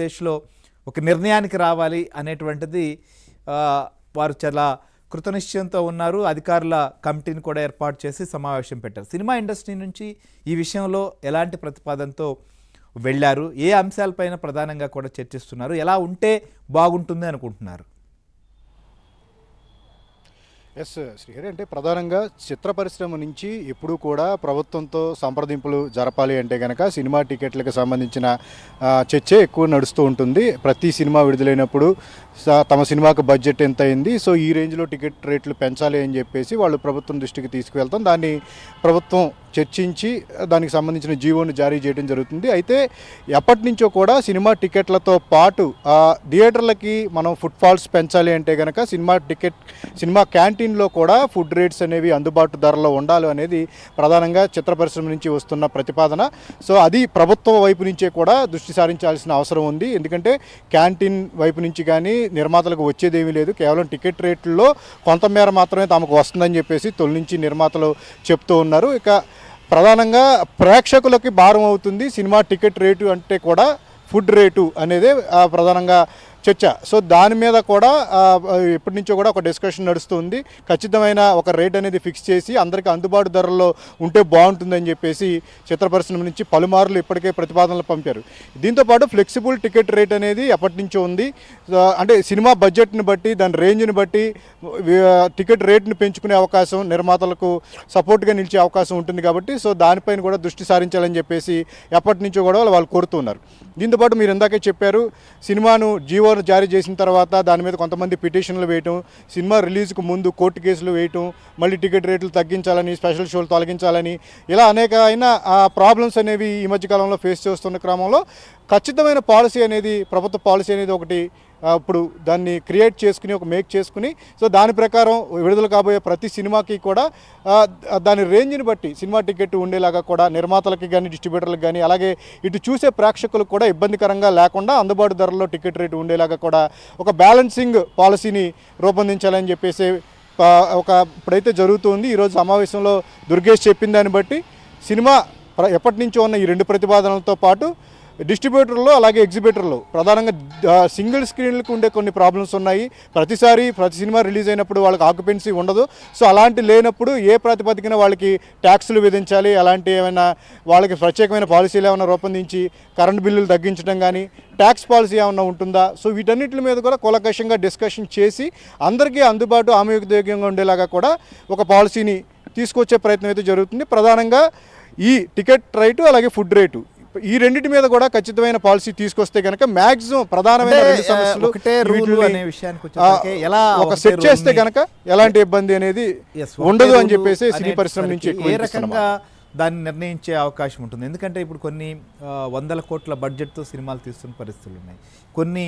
దేశంలో ఒక నిర్ణయానికి రావాలి అనేటువంటిది వారు చాలా కృతనిశ్చయంతో ఉన్నారు. అధికారుల కమిటీని కూడా ఏర్పాటు చేసి సమావేశం పెట్టారు. సినిమా ఇండస్ట్రీ నుంచి ఈ విషయంలో ఎలాంటి ప్రతిపాదనతో వెళ్ళారు, ఏ అంశాలపైన ప్రధానంగా కూడా చర్చిస్తున్నారు, ఎలా ఉంటే బాగుంటుంది అనుకుంటున్నారు? ఎస్ శ్రీహరి, అంటే ప్రధానంగా చిత్ర పరిశ్రమ నుంచి ఎప్పుడూ కూడా ప్రభుత్వంతో సంప్రదింపులు జరపాలి అంటే కనుక సినిమా టికెట్లకు సంబంధించిన చర్చే ఎక్కువ నడుస్తూ ఉంటుంది. ప్రతి సినిమా విడుదలైనప్పుడు తమ సినిమాకు బడ్జెట్ ఎంత అయింది, సో ఈ రేంజ్లో టికెట్ రేట్లు పెంచాలి అని చెప్పేసి వాళ్ళు ప్రభుత్వం దృష్టికి తీసుకువెళ్తాం. దాన్ని ప్రభుత్వం చర్చించి దానికి సంబంధించిన జీవోను జారీ చేయడం జరుగుతుంది. అయితే ఎప్పటి నుంచో కూడా సినిమా టికెట్లతో పాటు థియేటర్లకి మనం ఫుడ్ ఫాల్స్ పెంచాలి అంటే కనుక సినిమా క్యాంటీన్లో కూడా ఫుడ్ రేట్స్ అనేవి అందుబాటు ధరలో ఉండాలి అనేది ప్రధానంగా చిత్ర పరిశ్రమ నుంచి వస్తున్న ప్రతిపాదన. సో అది ప్రభుత్వం వైపు నుంచే కూడా దృష్టి సారించాల్సిన అవసరం ఉంది. ఎందుకంటే క్యాంటీన్ వైపు నుంచి కానీ నిర్మాతలకు వచ్చేదేమీ లేదు, కేవలం టికెట్ రేట్లలో కొంతమేర మాత్రమే తమకు వస్తుందని చెప్పేసి తొలి నుంచి నిర్మాతలు చెప్తూ ఉన్నారు. ఇక ప్రధానంగా ప్రేక్షకులకి భారం అవుతుంది సినిమా టికెట్ రేటు అంటే కూడా ఫుడ్ రేటు అనేదే ప్రధానంగా చర్చ. సో దాని మీద కూడా ఎప్పటి నుంచో కూడా ఒక డిస్కషన్ నడుస్తుంది. ఖచ్చితమైన ఒక రేట్ అనేది ఫిక్స్ చేసి అందరికీ అందుబాటు ధరల్లో ఉంటే బాగుంటుందని చెప్పేసి చిత్ర పరిశ్రమ నుంచి పలుమార్లు ఇప్పటికే ప్రతిపాదనలు పంపారు. దీంతోపాటు ఫ్లెక్సిబుల్ టికెట్ రేట్ అనేది ఎప్పటి నుంచో ఉంది. అంటే సినిమా బడ్జెట్ని బట్టి దాని రేంజ్ని బట్టి టికెట్ రేట్ని పెంచుకునే అవకాశం, నిర్మాతలకు సపోర్ట్గా నిలిచే అవకాశం ఉంటుంది కాబట్టి సో దానిపైన కూడా దృష్టి సారించాలని చెప్పేసి ఎప్పటి నుంచో కూడా వాళ్ళు కోరుతున్నారు. దీంతోపాటు మీరు ఇందాకే చెప్పారు, సినిమాను జీవో జారీ చేసిన తర్వాత దాని మీద కొంతమంది పిటిషన్లు వేయటం, సినిమా రిలీజ్కు ముందు కోర్టు కేసులు వేయటం, మళ్ళీ టికెట్ రేట్లు తగ్గించాలని, స్పెషల్ షోలు తొలగించాలని, ఇలా అనేక ప్రాబ్లమ్స్ అనేవి ఈ మధ్యకాలంలో ఫేస్ చేస్తున్న క్రమంలో ఖచ్చితమైన పాలసీ అనేది, ప్రభుత్వ పాలసీ అనేది ఒకటి ఇప్పుడు దాన్ని క్రియేట్ చేసుకుని మేక్ చేసుకుని సో దాని ప్రకారం విడుదల కాబోయే ప్రతి సినిమాకి కూడా దాని రేంజ్ని బట్టి సినిమా టికెట్ ఉండేలాగా కూడా నిర్మాతలకి కానీ డిస్ట్రిబ్యూటర్లకు కానీ అలాగే ఇటు చూసే ప్రేక్షకులకు కూడా ఇబ్బందికరంగా లేకుండా అందుబాటు ధరల్లో టికెట్ రేటు ఉండేలాగా కూడా ఒక బ్యాలెన్సింగ్ పాలసీని రూపొందించాలని చెప్పేసి ఇప్పుడైతే జరుగుతుంది. ఈరోజు సమావేశంలో దుర్గేష్ చెప్పిన దాన్ని బట్టి సినిమా ఎప్పటి నుంచో ఉన్న ఈ రెండు ప్రతిపాదనలతో పాటు డిస్ట్రిబ్యూటర్లు అలాగే ఎగ్జిబిటర్లు ప్రధానంగా సింగిల్ స్క్రీన్లకు ఉండే కొన్ని ప్రాబ్లమ్స్ ఉన్నాయి. ప్రతి సినిమా రిలీజ్ అయినప్పుడు వాళ్ళకి ఆక్యుపెన్సీ ఉండదు. సో అలాంటి లేనప్పుడు ఏ ప్రాతిపదికన వాళ్ళకి ట్యాక్సులు విధించాలి, అలాంటి ఏమైనా వాళ్ళకి ప్రత్యేకమైన పాలసీలు ఏమైనా రూపొందించి కరెంట్ బిల్లులు తగ్గించడం కానీ ట్యాక్స్ పాలసీ ఏమైనా ఉంటుందా, సో వీటన్నిటి మీద కూడా కూలంకషంగా డిస్కషన్ చేసి అందరికీ అందుబాటు ఆమోదయోగ్యంగా ఉండేలాగా కూడా ఒక పాలసీని తీసుకొచ్చే ప్రయత్నం అయితే జరుగుతుంది. ప్రధానంగా ఈ టికెట్ రేటు అలాగే ఫుడ్ రేటు ఈ రెండింటి మీద కూడా ఖచ్చితమైన పాలసీ తీసుకొస్తే కనుక మాక్సిమం ప్రధానమైన ఒక సెట్ చేస్తే కనుక ఎలాంటి ఇబ్బంది అనేది ఉండదు అని చెప్పేసి సినీ పరిశ్రమ నుంచి ఏ రకంగా దాన్ని నిర్ణయించే అవకాశం ఉంటుంది. ఎందుకంటే ఇప్పుడు కొన్ని వందల కోట్ల బడ్జెట్తో సినిమాలు తీస్తున్న పరిస్థితులు ఉన్నాయి, కొన్ని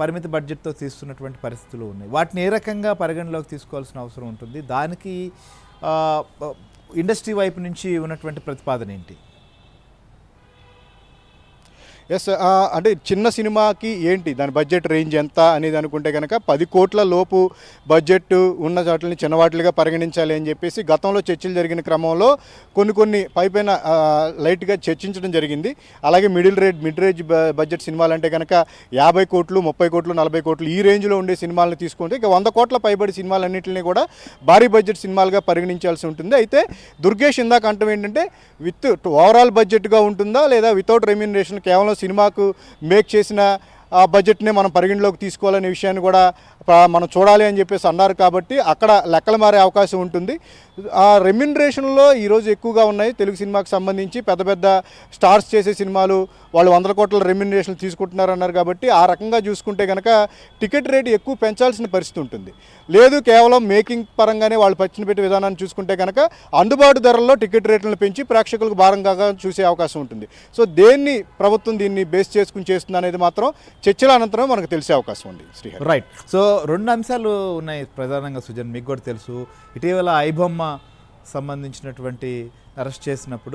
పరిమిత బడ్జెట్తో తీస్తున్నటువంటి పరిస్థితులు ఉన్నాయి. వాటిని ఏ రకంగా పరిగణలోకి తీసుకోవాల్సిన అవసరం ఉంటుంది? దానికి ఇండస్ట్రీ వైపు నుంచి ఉన్నటువంటి ప్రతిపాదన ఏంటి? ఎస్, అంటే చిన్న సినిమాకి ఏంటి దాని బడ్జెట్ రేంజ్ ఎంత అనేది అనుకుంటే కనుక 10 కోట్ల లోపు బడ్జెట్ ఉన్న వాటిని చిన్నవాటిగా పరిగణించాలి అని చెప్పేసి గతంలో చర్చలు జరిగిన క్రమంలో కొన్ని పైపైన లైట్గా చర్చించడం జరిగింది. అలాగే మిడ్ రేంజ్ బడ్జెట్ సినిమాలు అంటే కనుక 50 కోట్లు 30 కోట్లు 40 కోట్లు ఈ రేంజ్లో ఉండే సినిమాలను తీసుకుంటే ఇక 100 కోట్ల పైబడి సినిమాలన్నింటినీ కూడా భారీ బడ్జెట్ సినిమాలుగా పరిగణించాల్సి ఉంటుంది. అయితే దుర్గేష్ ఇందాక అంటాం ఏంటంటే విత్ ఓవరాల్ బడ్జెట్గా ఉంటుందా లేదా వితౌట్ రెమ్యూనరేషన్ కేవలం సినిమాకు మేక్ చేసిన ఆ బడ్జెట్ని మనం పరిగణలోకి తీసుకోవాలనే విషయాన్ని కూడా మనం చూడాలి అని చెప్పేసి అన్నారు. కాబట్టి అక్కడ లెక్కలు మారే అవకాశం ఉంటుంది. ఆ రెమ్యూనరేషన్లో ఈరోజు ఎక్కువగా ఉన్నాయి. తెలుగు సినిమాకి సంబంధించి పెద్ద స్టార్స్ చేసే సినిమాలు వాళ్ళు 100 కోట్ల రెమ్యూనరేషన్ తీసుకుంటున్నారన్నారు. కాబట్టి ఆ రకంగా చూసుకుంటే కనుక టికెట్ రేటు ఎక్కువ పెంచాల్సిన పరిస్థితి ఉంటుంది. లేదు కేవలం మేకింగ్ పరంగానే వాళ్ళు పచ్చిన పెట్టి విధానాన్ని చూసుకుంటే కనుక అందుబాటు ధరల్లో టికెట్ రేట్లను పెంచి ప్రేక్షకులకు భారంగా చూసే అవకాశం ఉంటుంది. సో ప్రభుత్వం దీన్ని బేస్ చేసుకుని చేస్తుంది అనేది మాత్రం చర్చల అనంతరం మనకు తెలిసే అవకాశం ఉంది. శ్రీహరి, రైట్. సో రెండు అంశాలు ఉన్నాయి ప్రధానంగా. సుజన్, మీకు కూడా తెలుసు, ఇటీవల ఐబొమ్మ సంబంధించినటువంటి అరెస్ట్ చేసినప్పుడు